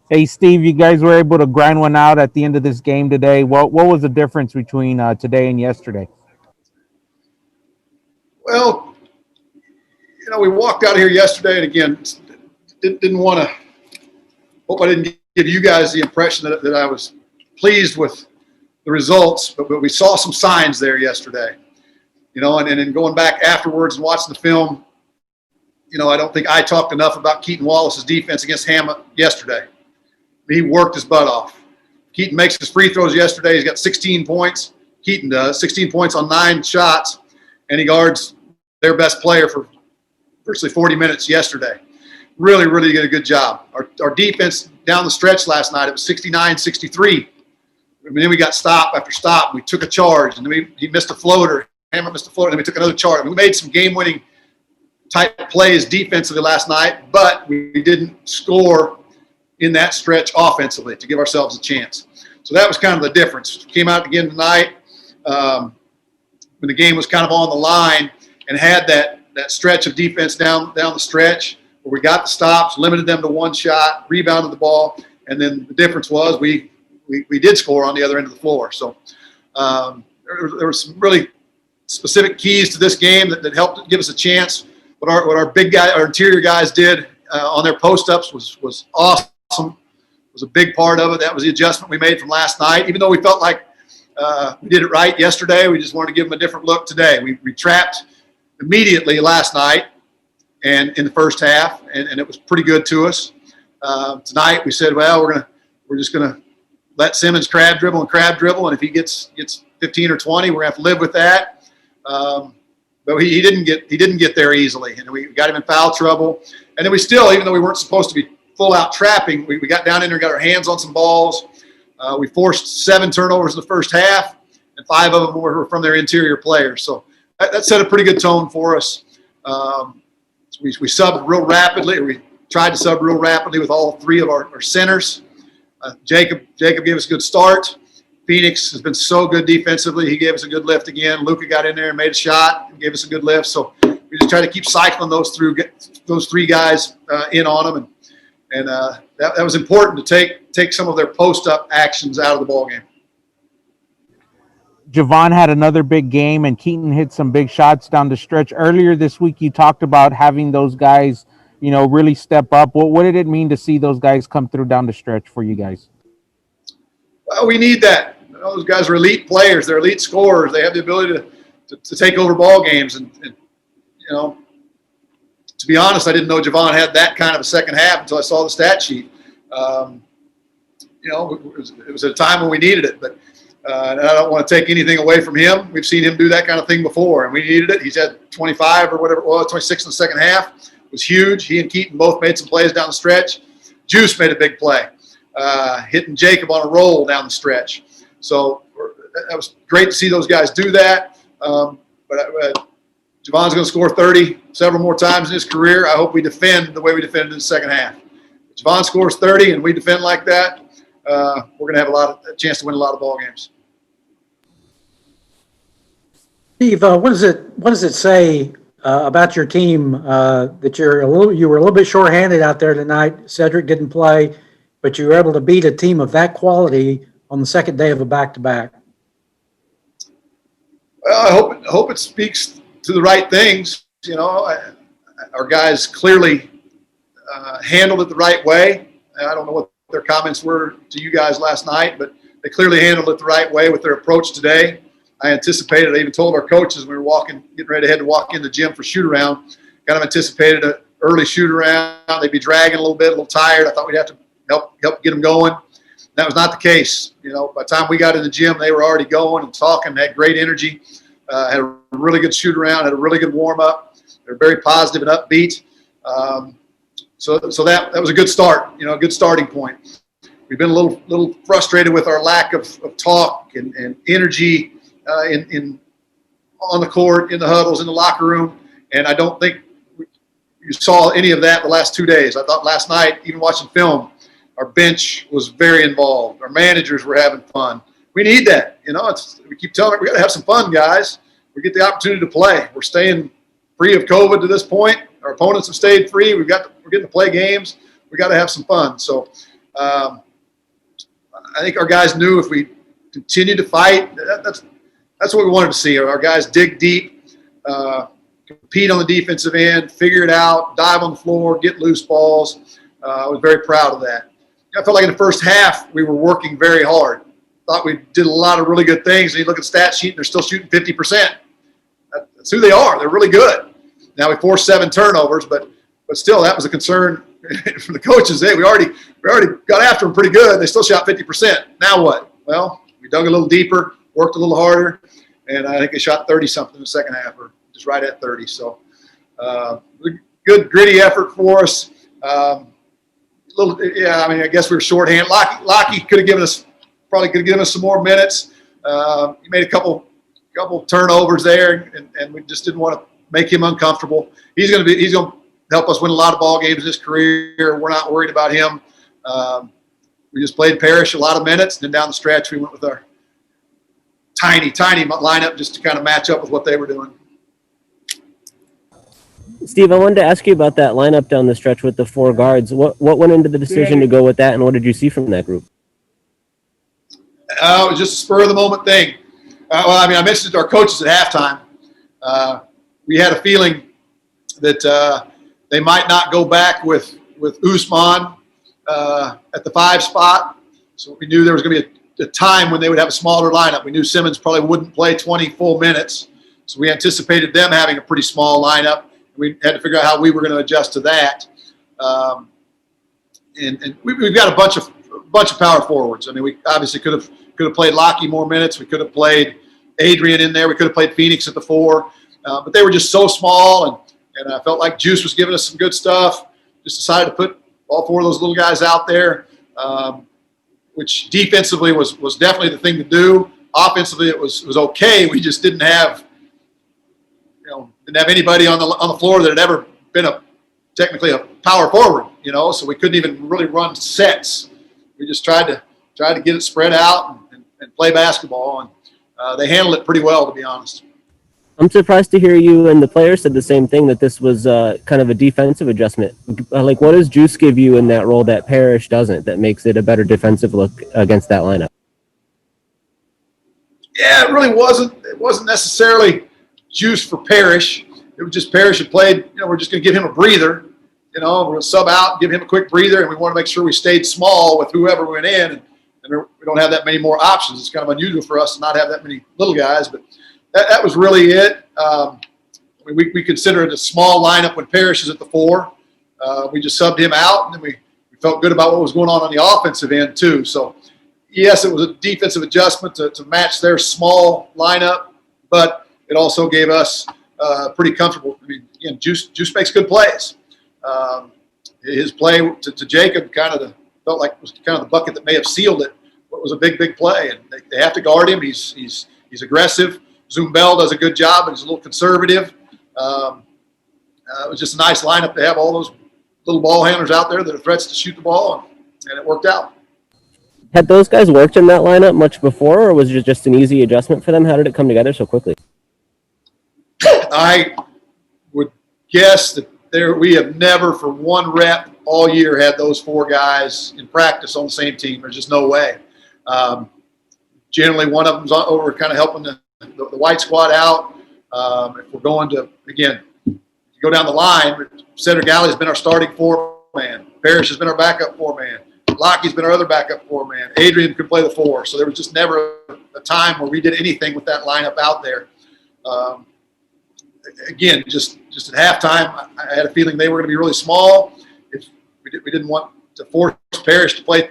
Hey, Steve, you guys were able to grind one out at the end of this game today. What was the difference between today and yesterday? Well, we walked out of here yesterday, and again, didn't want to. Hope I didn't give you guys the impression that I was pleased with the results, but we saw some signs there yesterday. And then going back afterwards and watching the film, I don't think I talked enough about Keaton Wallace's defense against Hamlet yesterday. He worked his butt off. Keaton makes his free throws yesterday. He's got 16 points. Keaton does 16 points on 9 shots, and he guards their best player for virtually 40 minutes yesterday. Really, really did a good job. Our defense down the stretch last night, it was 69-63. Then we got stop after stop. We took a charge, and then he missed a floater. Hammer missed a floater, and then we took another charge. We made some game-winning type plays defensively last night, but we didn't score in that stretch offensively to give ourselves a chance. So that was kind of the difference. Came out again tonight when the game was kind of on the line and had that stretch of defense down the stretch where we got the stops, limited them to one shot, rebounded the ball, and then the difference was we did score on the other end of the floor. So there were some really specific keys to this game that helped give us a chance. What our big guy, our interior guys did on their post-ups was awesome. Was a big part of it. That was the adjustment we made from last night. Even though we felt like we did it right yesterday, we just wanted to give them a different look today. We trapped immediately last night and in the first half, and it was pretty good to us. Tonight we said, well, we're just gonna let Simmons crab dribble, and if he gets 15 or 20, we're gonna have to live with that. But he didn't get there easily, and we got him in foul trouble. And then we still, even though we weren't supposed to be full out trapping, we got down in there and got our hands on some balls. We forced 7 turnovers in the first half, and 5 of them were from their interior players. So that set a pretty good tone for us. We subbed real rapidly. We tried to sub real rapidly with all 3 of our centers. Jacob gave us a good start. Phoenix has been so good defensively. He gave us a good lift again. Luka got in there and made a shot and gave us a good lift. So we just try to keep cycling those 3 guys in on them. And that was important to take some of their post-up actions out of the ballgame. Javon had another big game, and Keaton hit some big shots down the stretch. Earlier this week, you talked about having those guys, really step up. What did it mean to see those guys come through down the stretch for you guys? Well, we need that. Those guys are elite players. They're elite scorers. They have the ability to take over ball games. And to be honest, I didn't know Javonte had that kind of a second half until I saw the stat sheet. It was at a time when we needed it, but and I don't want to take anything away from him. We've seen him do that kind of thing before, and we needed it. He's had 25 or whatever it was, 26 in the second half. It was huge. He and Keaton both made some plays down the stretch. Juice made a big play, hitting Jacob on a roll down the stretch. So that was great to see those guys do that. But Javon's going to score 30 several more times in his career. I hope we defend the way we defended in the second half. If Javon scores 30 and we defend like that, we're going to have a chance to win a lot of ball games. Steve, what does it say about your team that you were a little bit shorthanded out there tonight? Cedric didn't play, but you were able to beat a team of that quality on the second day of a back-to-back. Well, I hope it speaks to the right things. Our guys clearly handled it the right way. I don't know what their comments were to you guys last night, but they clearly handled it the right way with their approach today. I anticipated, I even told our coaches when we were getting ready to walk in the gym for shoot-around, kind of anticipated an early shoot-around. They'd be dragging a little tired. I thought we'd have to help get them going. That was not the case. By the time we got in the gym, they were already going and talking, had great energy, had a really good shoot-around, had a really good warm-up. They were very positive and upbeat. So that was a good start, a good starting point. We've been a little frustrated with our lack of talk and energy on the court, in the huddles, in the locker room, and I don't think you saw any of that the last 2 days. I thought last night, even watching film, our bench was very involved. Our managers were having fun. We need that. We keep telling them we got to have some fun, guys. We get the opportunity to play. We're staying free of COVID to this point. Our opponents have stayed free. We're getting to play games. We got to have some fun. So I think our guys knew if we continued to fight, that's what we wanted to see. Our guys dig deep, compete on the defensive end, figure it out, dive on the floor, get loose balls. I was very proud of that. I felt like in the first half we were working very hard. Thought we did a lot of really good things. And you look at the stat sheet, and they're still shooting 50%. That's who they are. They're really good. Now we forced 7 turnovers, but still that was a concern from the coaches. Hey, we already got after them pretty good. They still shot 50%. Now what? Well, we dug a little deeper, worked a little harder, and I think they shot 30-something in the second half, or just right at 30. So good, gritty effort for us. I mean, I guess we were shorthand. Lockie could have given us some more minutes. He made a couple turnovers there, and we just didn't want to make him uncomfortable. He's going to help us win a lot of ball games in his career. We're not worried about him. We just played Parrish a lot of minutes, and then down the stretch we went with our tiny lineup just to kind of match up with what they were doing. Steve, I wanted to ask you about that lineup down the stretch with the 4 guards. What went into the decision to go with that, and what did you see from that group? It was just a spur of the moment thing. I mentioned it to our coaches at halftime. We had a feeling that they might not go back with Usman at the 5 spot. So we knew there was going to be a time when they would have a smaller lineup. We knew Simmons probably wouldn't play 20 full minutes. So we anticipated them having a pretty small lineup. We had to figure out how we were going to adjust to that. And we've got a bunch of power forwards. I mean, we obviously could have played Lockie more minutes. We could have played Adrian in there. We could have played Phoenix at the 4. But they were just so small, and I felt like Juice was giving us some good stuff. Just decided to put all 4 of those little guys out there, which defensively was definitely the thing to do. Offensively, it was okay. We just didn't have anybody on the floor that had ever been technically a power forward, so we couldn't even really run sets. We just tried to get it spread out and play basketball, and they handled it pretty well, to be honest. I'm surprised to hear you and the players said the same thing, that this was kind of a defensive adjustment. Like, what does Juice give you in that role that Parrish doesn't, that makes it a better defensive look against that lineup? Yeah, it really wasn't. It wasn't necessarily Juice for Parrish. It was just Parrish had played. We're just going to give him a breather. We're going to sub out, give him a quick breather, and we want to make sure we stayed small with whoever went in. And we don't have that many more options. It's kind of unusual for us to not have that many little guys, but that was really it. We consider it a small lineup when Parrish is at the 4. We just subbed him out, and then we felt good about what was going on the offensive end too. So, yes, it was a defensive adjustment to match their small lineup, but it also gave us pretty comfortable. I mean, again, Juice makes good plays. His play to Jacob felt like was kind of the bucket that may have sealed it. But it was a big play, and they have to guard him. He's aggressive. Zumbel does a good job, but he's a little conservative. It was just a nice lineup to have all those little ball handlers out there that are threats to shoot the ball, and it worked out. Had those guys worked in that lineup much before, or was it just an easy adjustment for them? How did it come together so quickly? I would guess that we have never for one rep all year had those 4 guys in practice on the same team. There's just no way. Generally, one of them's over kind of helping the white squad out. If we're going to, again, you go down the line, Cedric Alley has been our starting 4-man. Parrish has been our backup 4-man. Lockie's been our other backup 4-man. Adrian could play the 4. So there was just never a time where we did anything with that lineup out there. Again, just at halftime, I had a feeling they were going to be really small. We didn't want to force Parrish to play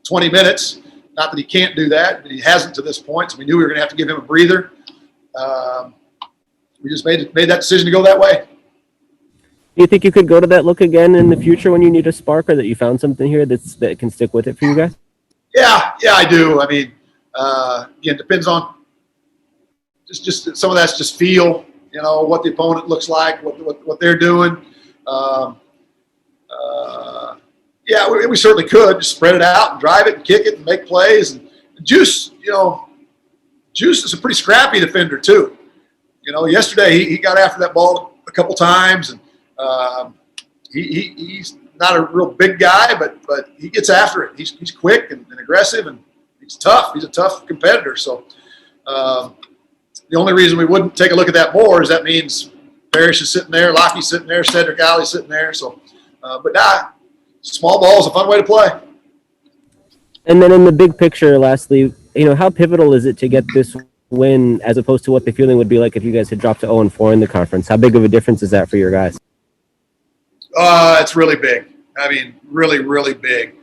20 minutes. Not that he can't do that, but he hasn't to this point. So we knew we were going to have to give him a breather. We just made that decision to go that way. Do you think you could go to that look again in the future when you need a spark, or that you found something here that can stick with it for you guys? Yeah, I do. I mean, again, depends on just some of that's just feel. What the opponent looks like, what they're doing. Yeah, we certainly could just spread it out and drive it and kick it and make plays. And Juice, Juice is a pretty scrappy defender too. Yesterday he got after that ball a couple times, and he's not a real big guy, but he gets after it. He's quick and aggressive, and he's tough. He's a tough competitor. So the only reason we wouldn't take a look at that more is that means Parrish is sitting there, Lockie's sitting there, Cedric Alley's sitting there. So, but small ball is a fun way to play. And then in the big picture, lastly, how pivotal is it to get this win as opposed to what the feeling would be like if you guys had dropped to 0-4 in the conference? How big of a difference is that for your guys? It's really big. I mean, really, really big.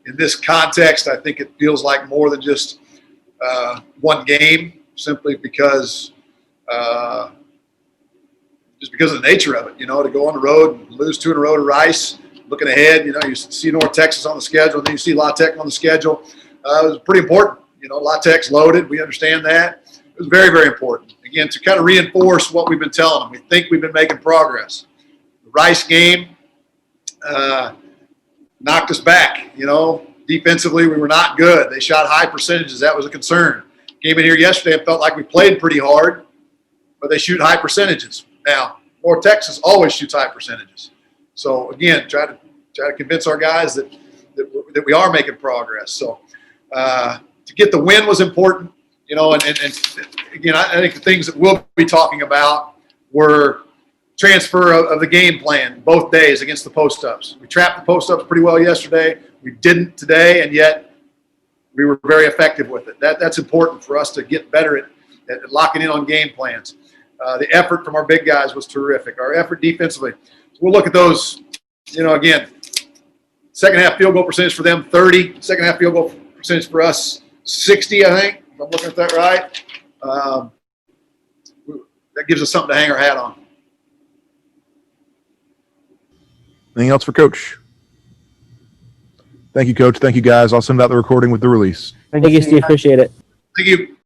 In this context, I think it feels like more than just one game, simply because of the nature of it. To go on the road and lose 2 in a row to Rice, looking ahead, you see North Texas on the schedule, and then you see La Tech on the schedule. It was pretty important. La Tech's loaded. We understand that. It was very, very important. Again, to kind of reinforce what we've been telling them. We think we've been making progress. The Rice game knocked us back. Defensively, we were not good. They shot high percentages. That was a concern. Came in here yesterday and felt like we played pretty hard, but they shoot high percentages. Now, North Texas always shoots high percentages. So, again, try to convince our guys that we are making progress. So, to get the win was important, and again, I think the things that we'll be talking about were transfer of the game plan both days against the post-ups. We trapped the post-ups pretty well yesterday. We didn't today, and yet we were very effective with it. That's important for us to get better at locking in on game plans. The effort from our big guys was terrific. Our effort defensively. So we'll look at those, again, second half field goal percentage for them, 30. Second half field goal percentage for us, 60, I think, if I'm looking at that right. That gives us something to hang our hat on. Anything else for Coach? Thank you, Coach. Thank you, guys. I'll send out the recording with the release. Thank you, Steve. Appreciate it. Thank you.